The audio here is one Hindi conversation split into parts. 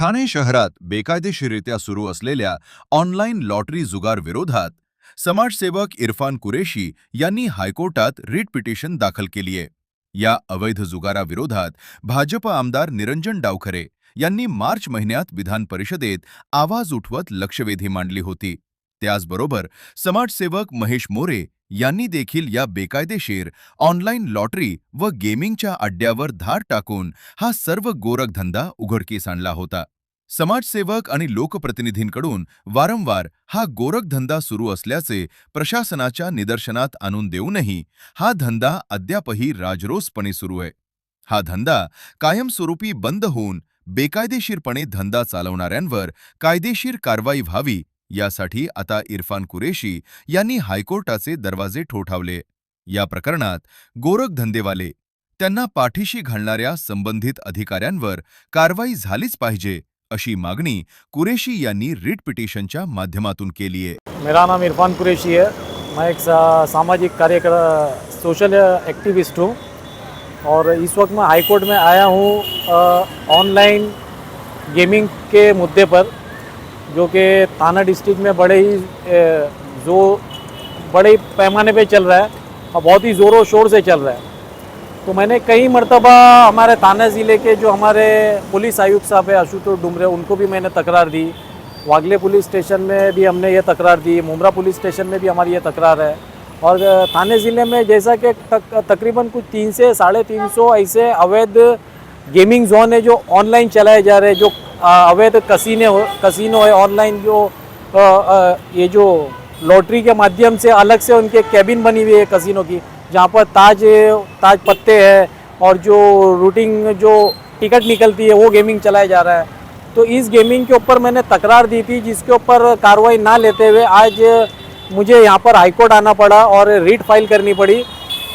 ठाणे शहरात बेकायदेशीररित्या सुरू असलेल्या ऑनलाईन लॉटरी जुगार विरोधात समाजसेवक इरफान कुरेशी यांनी हायकोर्टात रिट पिटिशन दाखल केली आहे. या अवैध जुगाराविरोधात भाजप आमदार निरंजन डावखरे यांनी मार्च महिन्यात विधान परिषदेत आवाज उठवत लक्षवेधी मांडली होती. त्याचबरोबर समाजसेवक महेश मोरे यांनी देखील या बेकायदेशीर ऑनलाईन लॉटरी व गेमिंगच्या अड्ड्यावर धार टाकून हा सर्व गोरखधंदा उघडकीस आणला होता. समाजसेवक आणि लोकप्रतिनिधींकडून वारंवार हा गोरखधंदा सुरू असल्याचे प्रशासनाच्या निदर्शनात आणून देऊनही हा धंदा अद्यापही राजरोसपणे सुरू आहे. हा धंदा कायमस्वरूपी बंद होऊन बेकायदेशीरपणे धंदा चालवणाऱ्यांवर कायदेशीर कारवाई व्हावी यासाठी आता इरफान कुरेशी यांनी हायकोर्टाचे दरवाजे ठोठावले. या प्रकरणात गोरखधंदेवाले त्यांना पाठीशी घालणाऱ्या संबंधित अधिकाऱ्यांवर कारवाई झालीच पाहिजे अशी मागणी कुरेशी यांनी रिट पिटिशनच्या माध्यमातून केली आहे. मेरा नाम इरफान कुरेशी है. मैं एक सामाजिक कार्यकर्ता सोशल एक्टिविस्ट हूँ और इस वक्त मैं हाई कोर्ट में आया हूँ ऑनलाइन गेमिंग के मुद्दे पर, जो कि थाना डिस्ट्रिक्ट में बड़े पैमाने पे चल रहा है और बहुत ही ज़ोरों शोर से चल रहा है. तो मैंने कई मरतबा हमारे थाना ज़िले के जो हमारे पुलिस आयुक्त साहब है आशुतोष डुमरे, उनको भी मैंने तकरार दी. वागले पुलिस स्टेशन में भी हमने ये तकरार दी, मुमरा पुलिस स्टेशन में भी हमारी ये तकरार है. और थाने ज़िले में जैसा कि तकरीबन कुछ 300 से 350 ऐसे अवैध गेमिंग जोन है जो ऑनलाइन चलाए जा रहे हैं, जो अवैध कसिनो है ऑनलाइन, जो ये जो लॉटरी के माध्यम से अलग से उनके कैबिन बनी हुई है कसिनो की, जहाँ पर ताज पत्ते है और जो रूटिंग जो टिकट निकलती है वो गेमिंग चलाया जा रहा है. तो इस गेमिंग के ऊपर मैंने तकरार दी थी, जिसके ऊपर कार्रवाई ना लेते हुए आज मुझे यहाँ पर हाईकोर्ट आना पड़ा और रिट फाइल करनी पड़ी,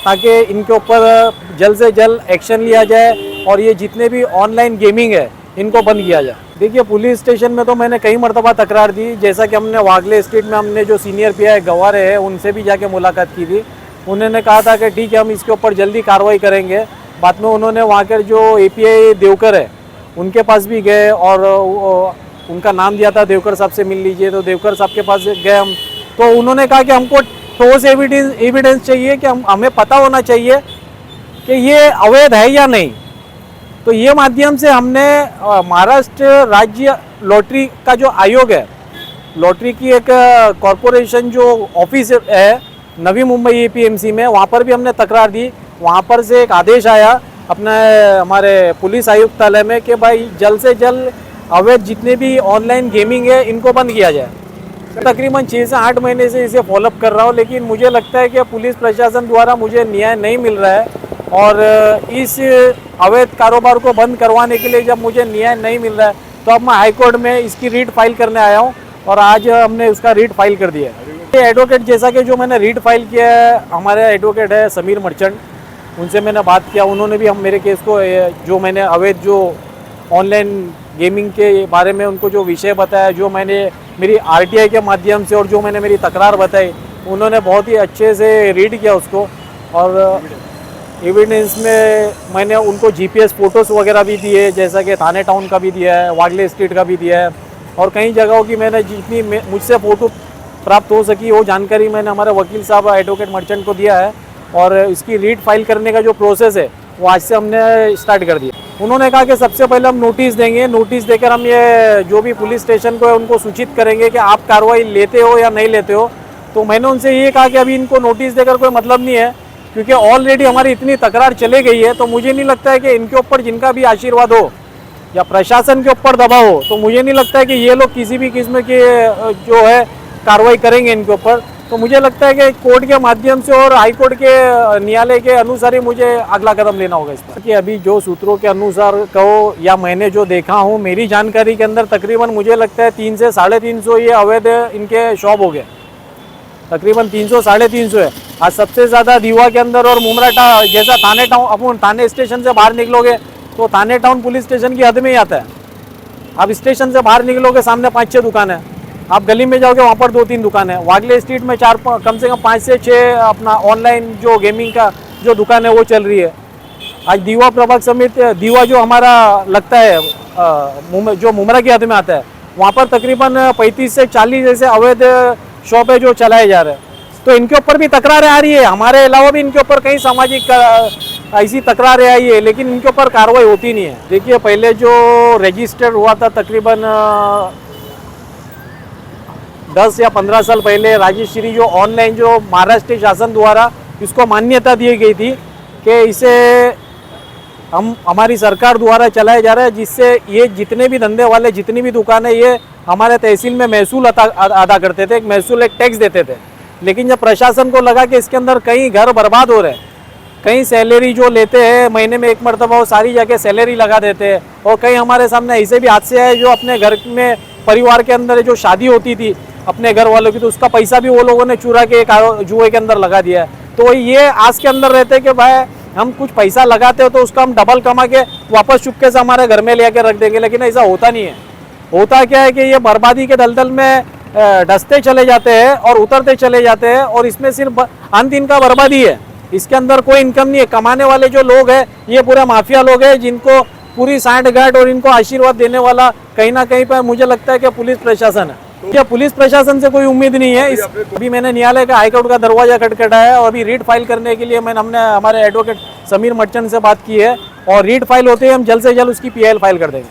ताकि इनके ऊपर जल्द से जल्द एक्शन लिया जाए और ये जितने भी ऑनलाइन गेमिंग है इनको बंद किया जाए. देखिए, पुलिस स्टेशन में तो मैंने कई मरतबा तकरार दी. जैसा कि हमने वागले स्ट्रीट में हमने जो सीनियर पीआई गवारे हैं उनसे भी जाके मुलाकात की थी. उन्होंने कहा था कि ठीक है, हम इसके ऊपर जल्दी कार्रवाई करेंगे. बाद में उन्होंने वहाँ के जो एपीआई देवकर है उनके पास भी गए और उनका नाम दिया था, देवकर साहब से मिल लीजिए. तो देवकर साहब के पास गए हम, तो उन्होंने कहा कि हमको ठोस एविडेंस चाहिए, कि हमें पता होना चाहिए कि ये अवैध है या नहीं. तो ये माध्यम से हमने महाराष्ट्र राज्य लॉटरी का जो आयोग है, लॉटरी की एक कॉरपोरेशन जो ऑफिस है नवी मुंबई एपीएमसी में, वहाँ पर भी हमने तकरार दी. वहाँ पर से एक आदेश आया अपने हमारे पुलिस आयुक्तालय में कि भाई जल्द से जल्द अवैध जितने भी ऑनलाइन गेमिंग है इनको बंद किया जाए. तकरीबन 6 से 8 महीने से इसे फॉलोअप कर रहा हूँ, लेकिन मुझे लगता है कि पुलिस प्रशासन द्वारा मुझे न्याय नहीं मिल रहा है. और इस अवैध कारोबार को बंद करवाने के लिए जब मुझे न्याय नहीं मिल रहा है, तो अब मैं हाई कोर्ट में इसकी रीट फाइल करने आया हूँ और आज हमने उसका रीट फाइल कर दिया है. ये एडवोकेट जैसा कि जो मैंने रीट फाइल किया है, हमारे एडवोकेट है समीर मर्चेंट, उनसे मैंने बात किया. उन्होंने भी हम मेरे केस को जो मैंने अवैध जो ऑनलाइन गेमिंग के बारे में उनको जो विषय बताया, जो मैंने मेरी आरटीआई के माध्यम से और जो मैंने मेरी तकरार बताई, उन्होंने बहुत ही अच्छे से रीड किया उसको. और एविडेंस में मैंने उनको जीपीएस फ़ोटोज़ वगैरह भी दिए, जैसा कि थाने टाउन का भी दिया है, वागले स्ट्रीट का भी दिया है, और कई जगहों की मैंने जितनी मुझसे फ़ोटो प्राप्त हो सकी वो जानकारी मैंने हमारे वकील साहब एडवोकेट मर्चेंट को दिया है. और इसकी रीट फाइल करने का जो प्रोसेस है वो आज से हमने स्टार्ट कर दिया. उन्होंने कहा कि सबसे पहले हम नोटिस देंगे, नोटिस देकर हम ये जो भी पुलिस स्टेशन को है उनको सूचित करेंगे कि आप कार्रवाई लेते हो या नहीं लेते हो. तो मैंने उनसे ये कहा कि अभी इनको नोटिस देकर कोई मतलब नहीं है, क्योंकि ऑलरेडी हमारी इतनी तकरार चले गई है. तो मुझे नहीं लगता है कि इनके ऊपर जिनका भी आशीर्वाद हो या प्रशासन के ऊपर दबाव हो, तो मुझे नहीं लगता है कि ये लोग किसी भी किस्म की जो है कार्रवाई करेंगे इनके ऊपर. तो मुझे लगता है कि कोर्ट के माध्यम से और हाई कोर्ट के न्यायालय के अनुसार ही मुझे अगला कदम लेना होगा इस पर. कि अभी जो सूत्रों के अनुसार कहो या मैंने जो देखा हूँ, मेरी जानकारी के अंदर तकरीबन मुझे लगता है 300 से 350 ये अवैध इनके शॉप हो गए. तकरीबन 300 से 350 है. आज सबसे ज़्यादा दीवा के अंदर और मुमरा जैसा थाने टाउन, अपन थाने स्टेशन से बाहर निकलोगे तो थाने टाउन पुलिस स्टेशन की हद में ही आता है. आप स्टेशन से बाहर निकलोगे, सामने 5-6 दुकान है. आप गली में जाओगे वहाँ पर 2-3 दुकान है. वागले स्ट्रीट में कम से कम 5 से 6 अपना ऑनलाइन जो गेमिंग का जो दुकान है वो चल रही है. आज दीवा प्रभाग समिति दीवा जो हमारा लगता है जो मुमरा की हद में आता है, वहाँ पर तकरीबन 35 से 40 ऐसे अवैध शॉप है जो चलाए जा रहे हैं। तो इनके ऊपर भी तकरारें आ रही है, हमारे अलावा भी इनके ऊपर कई सामाजिक ऐसी तकरारें आई है, लेकिन इनके ऊपर कार्रवाई होती नहीं है। देखिए पहले जो रजिस्टर हुआ था तकरीबन 10 या 15 साल पहले, राजश्री जो ऑनलाइन जो महाराष्ट्र शासन द्वारा इसको मान्यता दी गई थी कि इसे हमारी सरकार द्वारा चलाया जा रहा है, जिससे ये जितने भी धंधे वाले जितनी भी दुकानें ये हमारे तहसील में महसूल अदा करते थे, एक महसूल एक टैक्स देते थे। लेकिन जब प्रशासन को लगा कि इसके अंदर कई घर बर्बाद हो रहे हैं, कई सैलरी जो लेते हैं महीने में एक मरतबा वो सारी जगह सैलरी लगा देते हैं, और कई हमारे सामने ऐसे भी हादसे आए जो अपने घर में परिवार के अंदर जो शादी होती थी अपने घर वालों की, तो उसका पैसा भी वो लोगों ने चुरा के एक जुए के अंदर लगा दिया है। तो ये आस के अंदर रहते हैं कि भाई हम कुछ पैसा लगाते हो तो उसका हम डबल कमा के वापस चुपके से हमारे घर में ले रख देंगे, लेकिन ऐसा होता नहीं है। होता क्या है कि ये बर्बादी के दलदल में डसते चले जाते हैं और उतरते चले जाते हैं, और इसमें सिर्फ अंत इनका बर्बादी है, इसके अंदर कोई इनकम नहीं है। कमाने वाले जो लोग हैं ये पूरा माफिया लोग हैं, जिनको पूरी सांठ गांठ और इनको आशीर्वाद देने वाला कहीं ना कहीं पर मुझे लगता है कि पुलिस प्रशासन है। क्या पुलिस प्रशासन से कोई उम्मीद नहीं है। अभी मैंने न्यायालय का हाईकोर्ट का दरवाजा खटखटाया है, और अभी रीट फाइल करने के लिए हमने हमारे एडवोकेट समीर मर्चेंट से बात की है, और रीट फाइल होते ही हम जल्द से जल्द उसकी PIL फाइल कर देंगे।